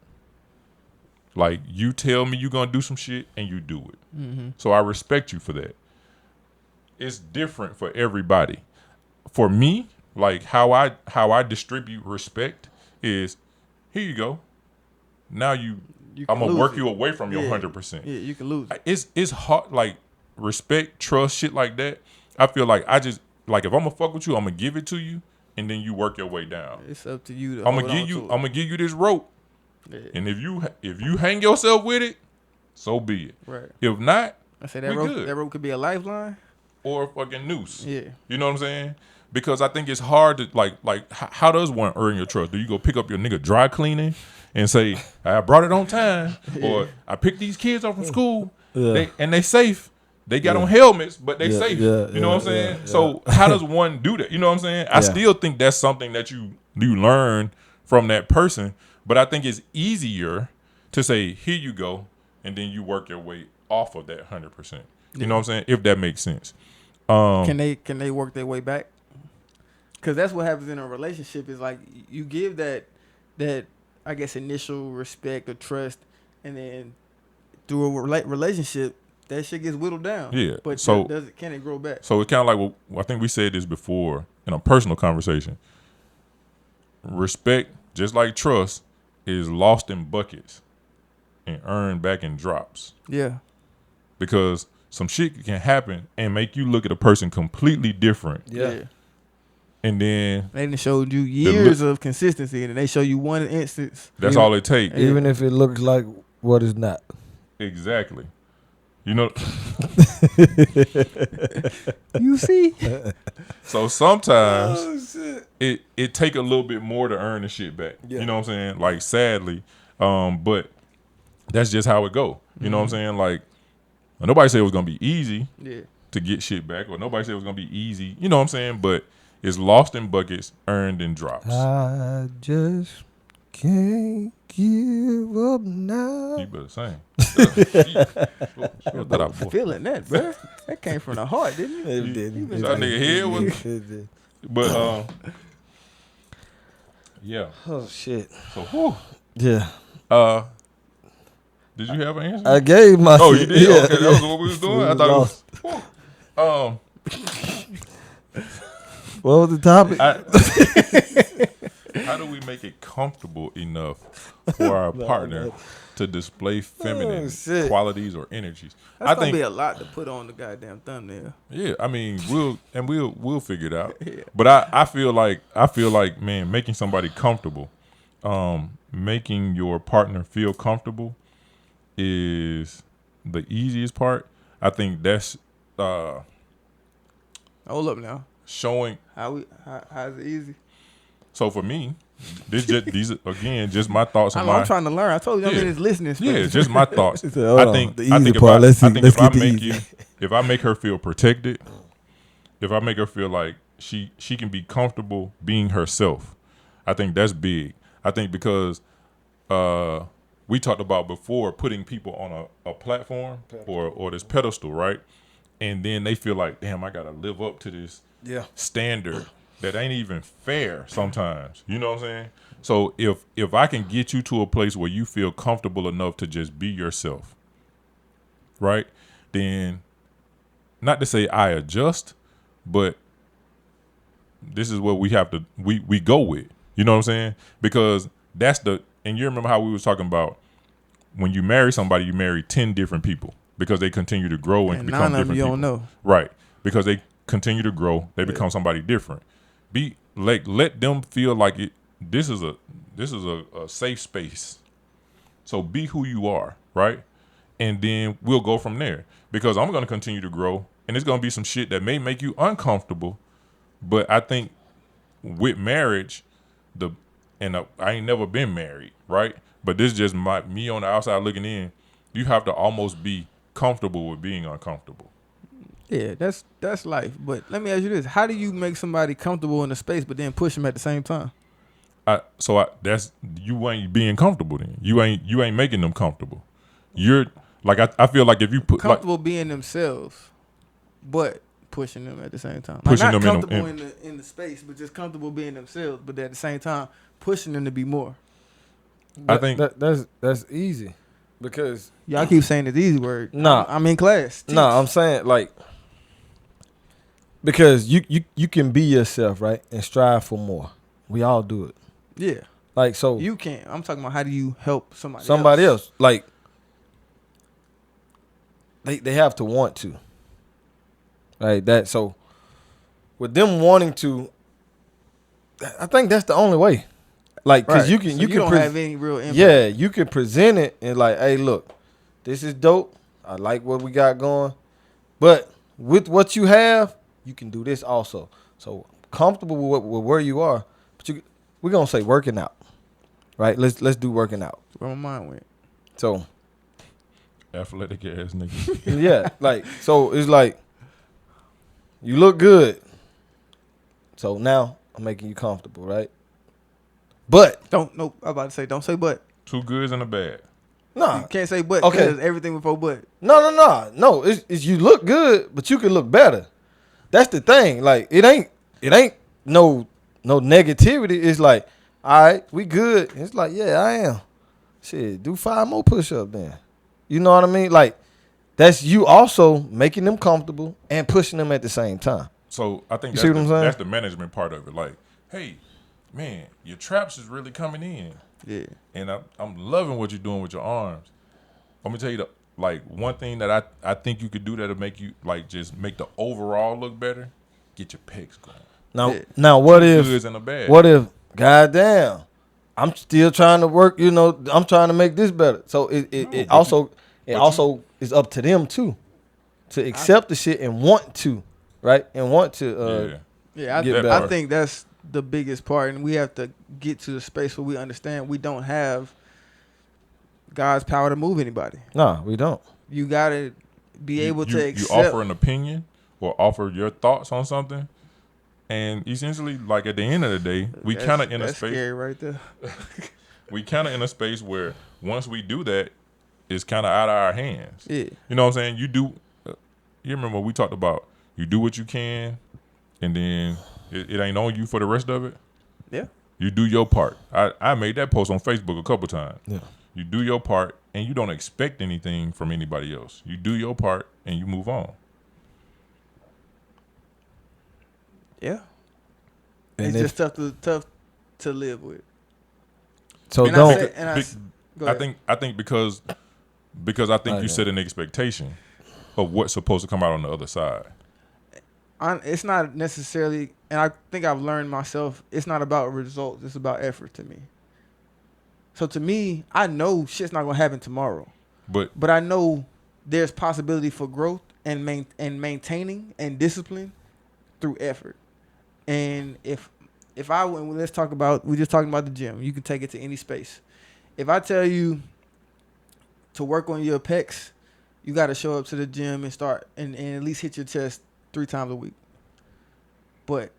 Like you tell me you're gonna do some shit and you do it. Mm-hmm. So I respect you for that. It's different for everybody. For me, like how I distribute respect is, here you go. Now You I'm can gonna lose work it. you away from your Yeah. 100%. Yeah, you can lose it. It's hard, like respect, trust, shit like that. I feel like I just like if I'm gonna fuck with you, I'm gonna give it to you, and then you work your way down. It's up to you to I'm hold gonna on give to you it. I'm gonna give you this rope, Yeah. and if you hang yourself with it, so be it. Right. If not, I say we that rope. good. That rope could be a lifeline. or a fucking noose. Yeah. You know what I'm saying? Because I think it's hard to like how does one earn your trust? Do you go pick up your nigga dry cleaning and say, I brought it on time, or I picked these kids up from school, Yeah. they safe. They got on helmets, but they Yeah, safe. yeah, You know what I'm saying? yeah. So how does one do that? You know what I'm saying? I still think that's something that you learn from that person, but I think it's easier to say, here you go, and then you work your way off of that 100%. You know what I'm saying? If that makes sense. Can they work their way back? Because that's what happens in a relationship. Is like you give that I guess initial respect or trust, and then through a relationship, that shit gets whittled down. Yeah. But So- can it grow back? So it's kind of like, well, I think we said this before in a personal conversation. Respect, just like trust, is lost in buckets and earned back in drops. Yeah. Because some shit can happen and make you look at a person completely different. Yeah. And then They done showed you years of consistency, and they show you one instance. that's all it takes. Even if it looks like what is not. Exactly. You know, You see? so sometimes it take a little bit more to earn the shit back. Yeah. You know what I'm saying? Like sadly, but that's just how it go. You know what I'm saying? Like nobody said it was gonna be easy, Yeah. to get shit back, or nobody said it was gonna be easy. You know what I'm saying? But it's lost in buckets, earned in drops. I just can't give up now. You better sing. I'm feeling that, bro. That came from the heart, didn't it? It didn't. That nigga head was. But yeah. Oh shit. So whew. Yeah. Did you have an answer? I gave my. Oh, you did? Yeah, Okay, that was what we was doing. I thought it was. What was the topic? How do we make it comfortable enough for our partner to display feminine qualities or energies? That's gonna be a lot to put on the goddamn thumbnail. Yeah, I mean, we'll figure it out. Yeah. But I feel like, man, making somebody comfortable, making your partner feel comfortable is the easiest part. I think that's hold up now. Showing how's it easy? So for me, these are, again, just my thoughts. I'm trying to learn. I told you I'm in this listening space. Yeah, just my thoughts. I think if I make her feel protected, if I make her feel like she can be comfortable being herself, I think that's big. I think because we talked about before putting people on a platform or this pedestal, right? And then they feel like, damn, I gotta live up to this standard that ain't even fair sometimes. You know what I'm saying? So if I can get you to a place where you feel comfortable enough to just be yourself, right? Then, not to say I adjust, but this is what we have to we go with. You know what I'm saying? Because and you remember how we was talking about when you marry somebody, you marry 10 different people because they continue to grow and become different people. Don't know. Right. Because they continue to grow, they become somebody different. Let them feel like this is a safe space. So be who you are, right? And then we'll go from there. Because I'm gonna continue to grow, and it's gonna be some shit that may make you uncomfortable. But I think with marriage, I ain't never been married, right? But this is just me on the outside looking in. You have to almost be comfortable with being uncomfortable. Yeah, that's life. But let me ask you this: how do you make somebody comfortable in a space, but then push them at the same time? That's you ain't being comfortable. Then you ain't making them comfortable. You're like I feel like if you put comfortable being themselves, but pushing them at the same time. Pushing not them comfortable in the space, but just comfortable being themselves, but at the same time pushing them to be more. I think that's easy because y'all keep saying it's easy word. Nah, I'm in class. Teach. No, I'm saying like because you can be yourself, right, and strive for more. We all do it. Yeah. Like so you can't. I'm talking about how do you help somebody else? Like they have to want to. Right, that so with them wanting to, I think that's the only way. Like, cause you can don't have any real impact. Yeah, you can present it and like, hey, look, this is dope. I like what we got going, but with what you have, you can do this also. So comfortable with where you are, but we're gonna say working out, right? Let's do working out. Where my mind went. So athletic ass nigga. Yeah, like so it's like you look good. So now I'm making you comfortable, right? But I'm about to say don't say but. 2 goods and a bad. No, you can't say but because everything before but. No. It's you look good, but you can look better. That's the thing. Like it ain't no negativity. It's like, all right, we good. It's like, yeah, I am. Shit, do 5 more push-ups then. You know what I mean? Like that's you also making them comfortable and pushing them at the same time. So I think that's the management part of it. Like, hey, man, your traps is really coming in. Yeah. And I'm loving what you're doing with your arms. I'm gonna tell you one thing that I think you could do that'll make you like just make the overall look better. Get your pecs going. Now what if goddamn, I'm still trying to work, I'm trying to make this better. So it also is up to them too to accept the shit and want to, right? And want to I think that's the biggest part, and we have to get to the space where we understand we don't have God's power to move anybody. No, we don't. You gotta be able to accept. You offer an opinion, or offer your thoughts on something. And essentially, like at the end of the day, we kind of in a That's space. scary right there. We kind of in a space where once we do that, it's kind of out of our hands. Yeah. You know what I'm saying? You do. You remember we talked about you do what you can, and then it ain't on you for the rest of it. Yeah. You do your part. I made that post on Facebook a couple times. Yeah. You do your part, and you don't expect anything from anybody else. You do your part, and you move on. Yeah. And It's just tough to live with. So And don't. I think because I think you set an expectation of what's supposed to come out on the other side. It's not necessarily, and I think I've learned myself, it's not about results, it's about effort to me. So to me, I know shit's not gonna happen tomorrow, but I know there's possibility for growth and maintaining and discipline through effort. And if let's talk about, we're just talking about the gym. You can take it to any space. If I tell you to work on your pecs, you got to show up to the gym and start and at least hit your chest 3 times a week. But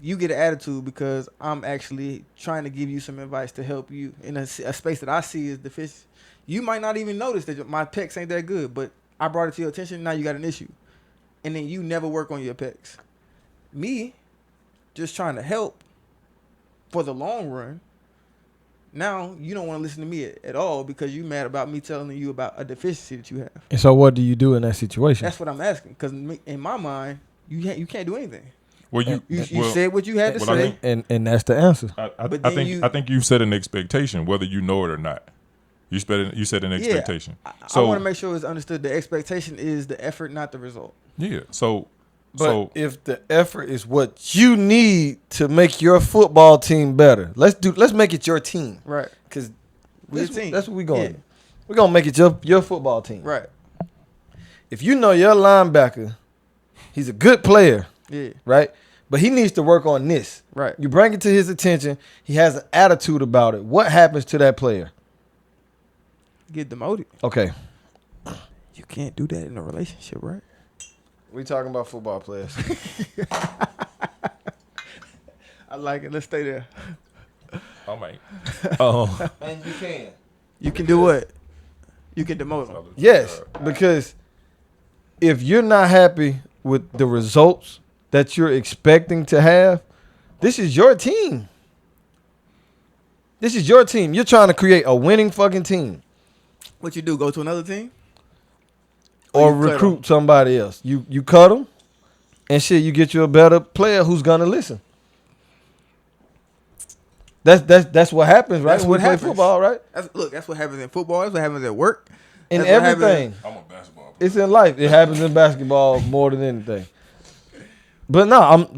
you get an attitude because I'm actually trying to give you some advice to help you in a space that I see is deficient. You might not even notice that my pecs ain't that good, but I brought it to your attention. Now you got an issue. And then you never work on your pecs. Me, just trying to help for the long run. Now you don't want to listen to me at all because you mad about me telling you about a deficiency that you have. And so what do you do in that situation? That's what I'm asking. Because in my mind, you can't do anything. Well, You said what you had to say. And that's the answer. I think you set an expectation, whether you know it or not. You set an expectation. I So want to make sure it's understood. The expectation is the effort, not the result. yeah. But if the effort is what you need to make your football team better, let's make it your team. Right. Because We're a team. that's what we're going to Yeah. do. We're going to make it your football team. Right. If you know your linebacker, he's a good player, Yeah. right? But he needs to work on this. Right. You bring it to his attention. He has an attitude about it. What happens to that player? Get demoted. Okay. You can't do that in a relationship, right? We talking about football players. I like it. Let's stay there. oh mate. Oh. And you can. You can do what? You can demote them. Yes, because if you're not happy with the results that you're expecting to have, this is your team. This is your team. You're trying to create a winning fucking team. What you do? Go to another team? Or you cut recruit somebody else. You cut them, and shit, you get you a better player who's gonna listen. That's what happens, right? That's When what we play happens. football, right? That's what happens in football. That's what happens at work. In That's what everything. happens- I'm a basketball player. It's in life. It happens in basketball more than anything. But no,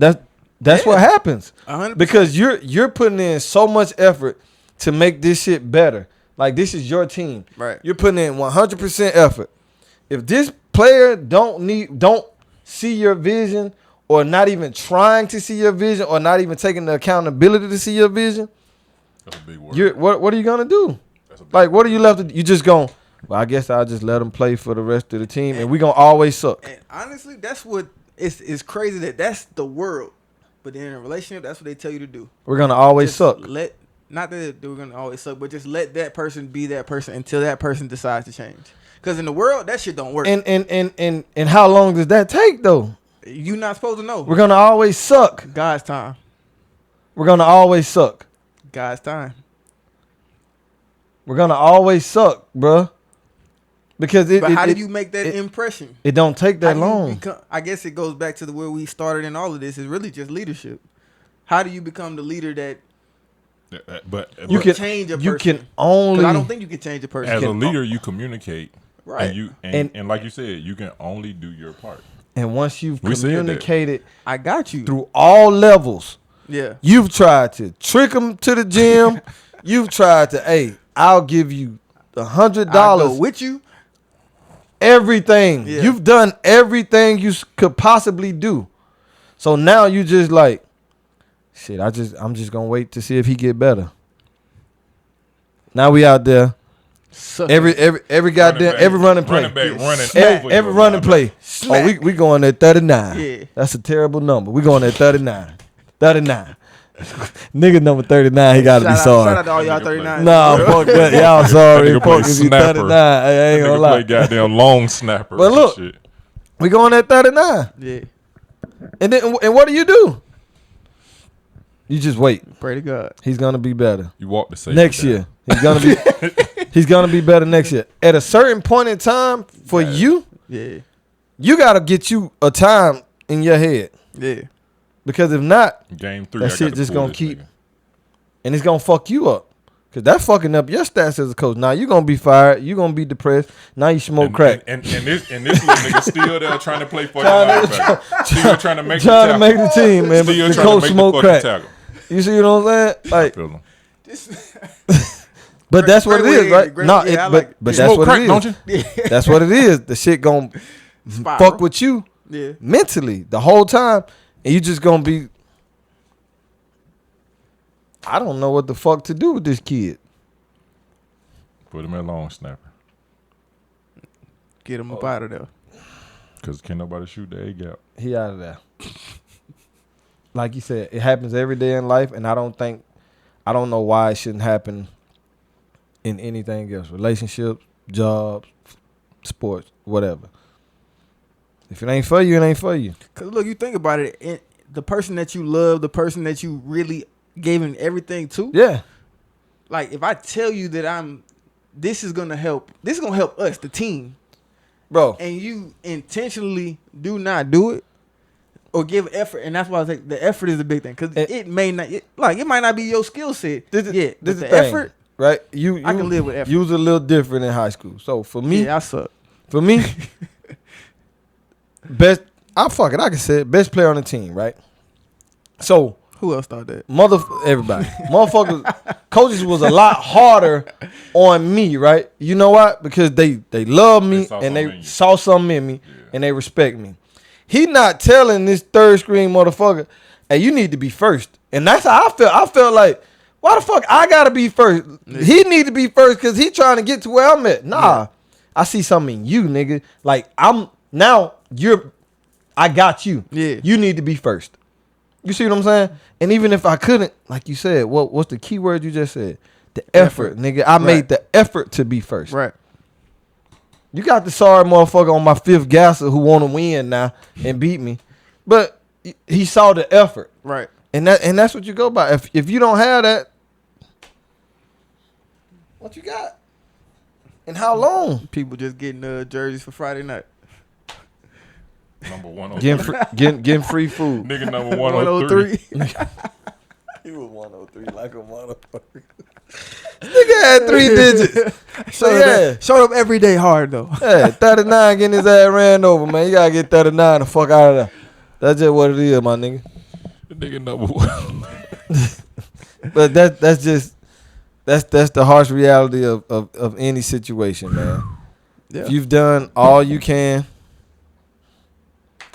that's what happens. 100%. Because you're putting in so much effort to make this shit better. Like, this is your team. Right. You're putting in 100% effort. If this player don't see your vision, or not even trying to see your vision, or not even taking the accountability to see your vision, That's a big word. what are you gonna do? That's a big Like, what are you left to? You just going, well, I guess I'll just let them play for the rest of the team, and we gonna always suck. And honestly, that's what it's crazy that's the world. But then in a relationship, that's what they tell you to do. We're gonna always Just suck. Not that they're gonna always suck, but just let that person be that person until that person decides to change. Because in the world, that shit don't work. And how long does that take though? You're not supposed to know. We're gonna always suck. God's time. We're gonna always suck. God's time. We're gonna always suck, bruh. Because But how do you make that impression? It don't take that How do you long. I guess it goes back to the where we started in all of this. Is really just leadership. How do you become the leader that But You can change a person? You can 'Cause only. I don't think you can change a person. as a leader, you communicate, Right. and like you said, you can only do your part. And once you've We said that. communicated I got you. through all levels, Yeah. you've tried to trick them to the gym. You've tried to, hey, I'll give you I'll go $100. with you. Everything. Yeah. You've done everything you could possibly do. So now you just like, shit, I'm just gonna wait to see if he get better. Now we out there Every goddamn every running play. Running back running over Every your running play. Smack. Oh, we going at 39. Yeah. That's a terrible number. We going at 39. 39. Nigga number 39, he gotta be sorry. Shout out to all y'all 39. Nah, fuck that. Y'all sorry. Nigga play Fuck if you snapper. 39. I ain't gonna Nigga lie. play goddamn long snapper. But look. shit. We going at 39. Yeah. And then and what do? You just wait. Pray to God. He's gonna be better. You walk the safety Next down. year. He's gonna be better next year. At a certain point in time for you, Yeah. you gotta get you a time in your head. Yeah. Because if not, Game 3, that I shit got to just pull gonna this keep nigga. and it's gonna fuck you up. Cause that's fucking up your stats as a coach. Now you gonna be fired. You gonna be depressed. Now you smoke crack. And this little nigga still there trying to play for your linebacker. Still trying to make Trying the to make the team, man. But Still the trying to coach make smoke the crack. fucking tackle. You see what I'm saying? Like, Feel him. but that's what it is, right? Great No, way, I but like it. but You that's smoke what crack, it don't is. you? That's what it is. The shit gonna Spiral. fuck with you Yeah. mentally the whole time, and you just gonna be. I don't know what the fuck to do with this kid. Put him at long snapper. Get him up out of there. Because can't nobody shoot the A gap. He out of there. Like you said, it happens every day in life, and I don't know why it shouldn't happen in anything else. Relationships, jobs, sports, whatever. If it ain't for you, it ain't for you. Cause look, you think about it, the person that you love, the person that you really gave him everything to. Yeah. Like if I tell you that this is gonna help us, the team, Bro. and you intentionally do not do it or give effort, and that's why I think the effort is a big thing. Cause it might not be your skill set. This is but the the thing, effort, right? You I can live with effort. You was a little different in high school. So for me, yeah, I suck. For me, I can say it, best player on the team, right? So Who else thought that? everybody. Motherfuckers, coaches was a lot harder on me, right? You know what? Because they love me and they saw something in me and they respect me. He not telling this third screen motherfucker, hey, you need to be first. And that's how I felt. I felt like, why the fuck I gotta be first? He need to be first because he trying to get to where I'm at. Nah, I see something in you, nigga. Like I got you. Yeah. You need to be first. You see what I'm saying? And even if I couldn't, like you said, what's the key word you just said? The effort, nigga. I made the effort to be first. Right. You got the sorry motherfucker on my fifth gasser who want to win now and beat me, but he saw the effort, Right. and that's what you go by. If you don't have that, what you got? And how long? People just getting jerseys for Friday night. Number 103. Getting free food. Nigga number 103. He was 103 like a motherfucker. Nigga had 3 digits. So yeah. Showed up every day hard though. Yeah, 39 getting his ass ran over, man. You gotta get 39 the fuck out of there. That's just what it is, my nigga. Nigga number 1. But that's the harsh reality of any situation, man. Yeah. If you've done all you can,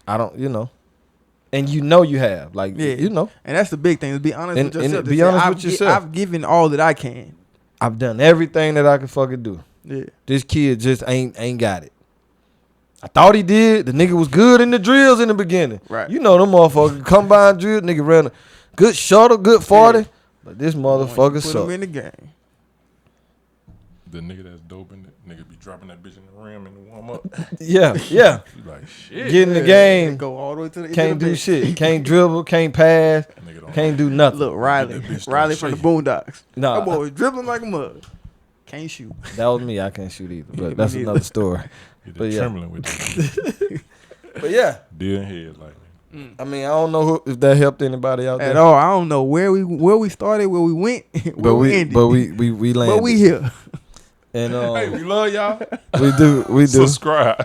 and you have, like, And that's the big thing. To be honest with yourself. Be honest with yourself. I've given all that I can. I've done everything that I can fucking do. Yeah. This kid just ain't got it. I thought he did. The nigga was good in the drills in the beginning. Right. You know them motherfuckers combine drill. Nigga ran a good shuttle, good 40. Yeah. But this motherfucker put him in the game. The nigga that's doping, nigga be dropping that bitch in the rim and warm up. Yeah. You like shit. Get in the game. Go all the way to the end Can't of the do bench. shit. Can't dribble. Can't pass. Can't do nothing. Look, Riley from the Boondocks. Nah. That boy was dribbling like a mug. Can't shoot. That was me. I can't shoot either. But that's another story. But trembling with it. But yeah. Deer in head like. I mean, I don't know if that helped anybody out there at all. I don't know where we started, where we went, where we ended. But we landed. But we here. And hey, we love y'all. We do. Subscribe.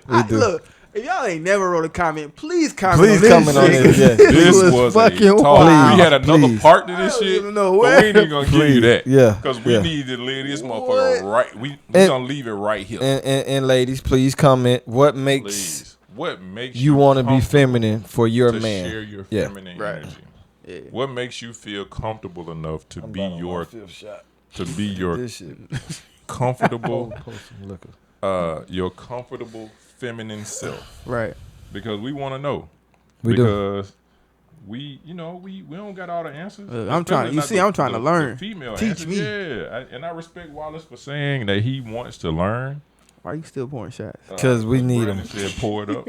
We do. Look, if y'all ain't never wrote a comment, please comment. Please comment on this. Yes. This was fucking a talk. wild. We had another part to this I don't shit. even know But where. we ain't even gonna give you that. Yeah. Because we need to leave this motherfucker right. We gonna leave it right here. And ladies, please comment. What makes you want to be feminine for your to man? share your feminine energy. Yeah. What makes you feel comfortable enough to be your this shit. comfortable, Post some liquor. your comfortable feminine self, Right. because we want to know. We do. Because we don't got all the answers. I'm trying. You see, I'm trying to learn. The female Teach answers. me. Yeah, and I respect Wallace for saying that he wants to learn. Why are you still pouring shots? Because we need Brandon them. said pour it up.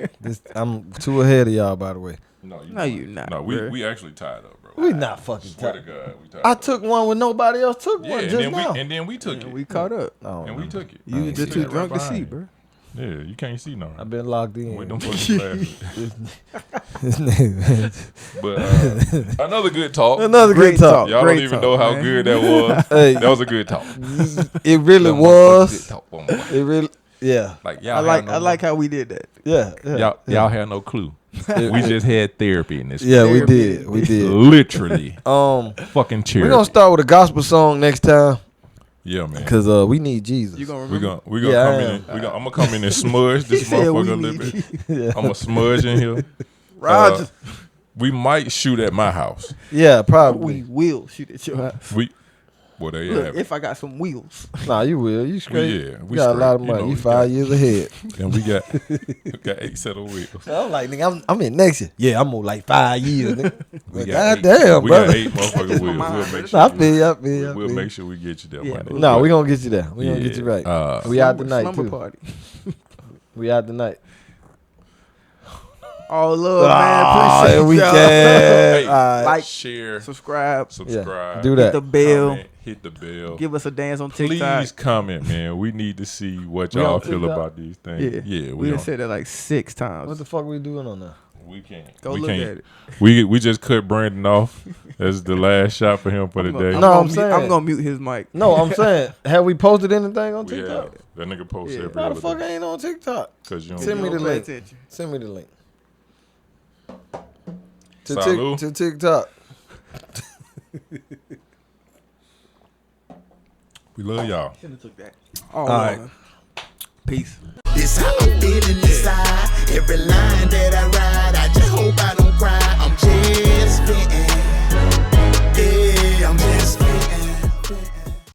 I'm too ahead of y'all, by the way. No, You're not. No, bro. we actually tied up, bro. We not fucking Swear to tight. God, we tied I up. took one when nobody else took Yeah, one and just then now. we took it. We caught up. Oh, And we took it. You ain't just see too that drunk right to see, behind bro. Yeah, you can't see no. I've been locked in. With them fucking glasses. His name. But another good talk. Another Great good talk. Y'all Great don't even talk, know how man. good that was. Hey. That was a good talk. It really That motherfucking was. good talk, boy. It really, yeah, Like y'all, I like how we did that. yeah. y'all had no clue. We just had therapy in this. Yeah, we Therapy. did. We did. Literally, We're fucking cheer. gonna start with a gospel song next time Yeah, man. because we need Jesus. You gonna We remember? gonna Yeah, come I in. am. I'm gonna come in and smudge this He said we motherfucker a little need bit. Yeah. I'm gonna smudge in here. Roger. We might shoot at my house. Yeah, we probably. will shoot at your house. Well, there you Look, have it. if I got some wheels. Nah, you will. You straight. yeah, we you got a lot of straight. You money. know, You we 5 years ahead. And we got 8 set of wheels. I'm like, nigga, I'm in next year. Yeah, I'm on like 5 years. Nigga. We God got damn, we brother. got 8 motherfucking That's my wheels. mind, We'll bro. make sure. I feel you. I feel you. I We'll feel make you. sure we get you there. Yeah, Monday. but- No, But, we gonna get you there. We gonna get you right. We out tonight Slumber too. party. We out tonight. All love, man. Appreciate we y'all. can. Hey, Like, share, subscribe, subscribe, do hit that. the bell, comment, hit the bell. give us a dance on TikTok. Please comment, man. We need to see what We y'all on feel TikTok? about these things. Yeah, Yeah, we we done on, said that like 6 times. What the fuck we doing on there? we can't. Go we look can't. at it. We just cut Brandon off. That's the last shot for him for the day. No, I'm saying- I'm gonna mute his mic. No, I'm saying, have we posted anything on We TikTok? have. That nigga posts Yeah. every Why the other fuck day. I ain't on TikTok? Cause you don't Send me Don't the pay link. attention. Send me the link. To, Salud. to TikTok. We love y'all. Should've took that. All right. Peace. This how I'm feeling inside.